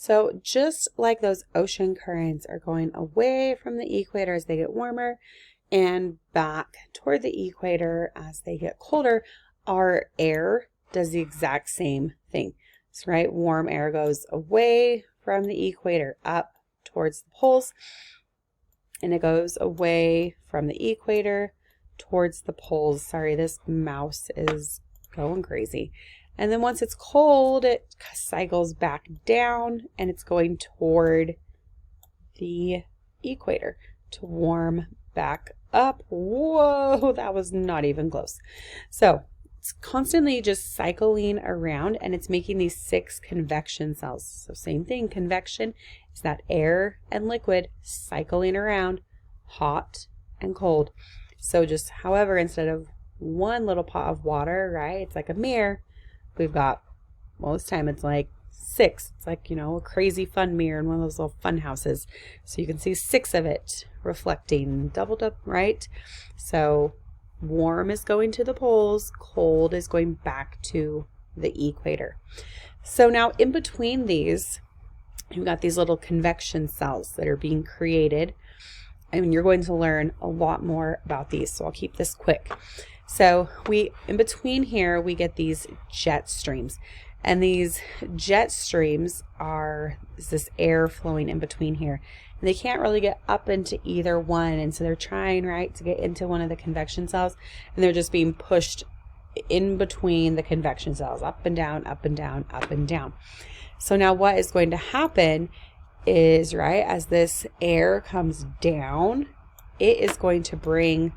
So just like those ocean currents are going away from the equator as they get warmer and back toward the equator as they get colder, our air does the exact same thing. So, right, warm air goes away from the equator up towards the poles, and it goes away from the equator towards the poles. Sorry, this mouse is going crazy. And then once it's cold, it cycles back down and it's going toward the equator to warm back up. Whoa, that was not even close. So it's constantly just cycling around, and it's making these 6 convection cells. So same thing, convection is that air and liquid cycling around, hot and cold. So just, however, instead of one little pot of water, right, it's like a mirror, we've got, most time it's like 6. It's like, a crazy fun mirror in one of those little fun houses. So you can see 6 of it reflecting, doubled up, right? So warm is going to the poles, cold is going back to the equator. So now in between these, you've got these little convection cells that are being created. And you're going to learn a lot more about these, so I'll keep this quick. So in between here, we get these jet streams. And these jet streams is this air flowing in between here. And they can't really get up into either one. And so they're trying, right, to get into one of the convection cells. And they're just being pushed in between the convection cells, up and down, up and down, up and down. So now what is going to happen is, right, as this air comes down, it is going to bring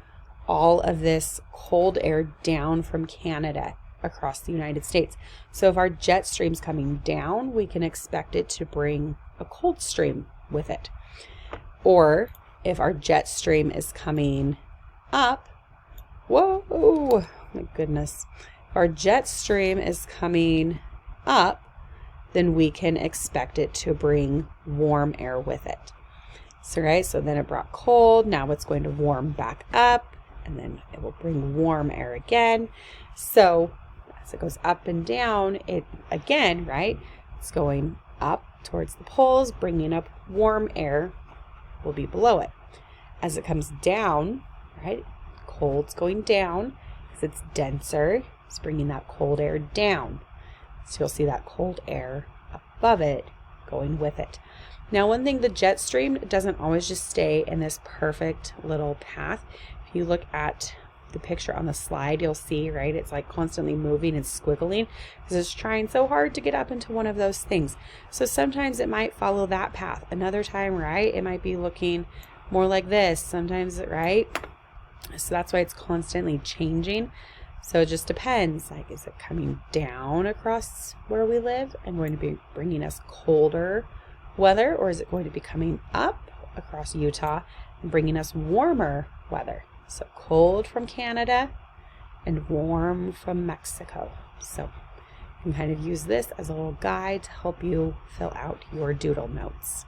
all of this cold air down from Canada across the United States. So if our jet stream's coming down, we can expect it to bring a cold stream with it. Or if our jet stream is coming up, whoa, my goodness. If our jet stream is coming up, then we can expect it to bring warm air with it. So, right, so then it brought cold, now it's going to warm back up, and then it will bring warm air again. So as it goes up and down, it again, right, it's going up towards the poles, bringing up warm air will be below it. As it comes down, right, cold's going down because it's denser, it's bringing that cold air down. So you'll see that cold air above it going with it. Now, one thing, the jet stream doesn't always just stay in this perfect little path. If you look at the picture on the slide, you'll see, right, it's like constantly moving and squiggling because it's trying so hard to get up into one of those things. So sometimes it might follow that path. Another time, right, it might be looking more like this. Sometimes, right? So that's why it's constantly changing. So it just depends, like, is it coming down across where we live and going to be bringing us colder weather, or is it going to be coming up across Utah and bringing us warmer weather? So cold from Canada and warm from Mexico. So you can kind of use this as a little guide to help you fill out your doodle notes.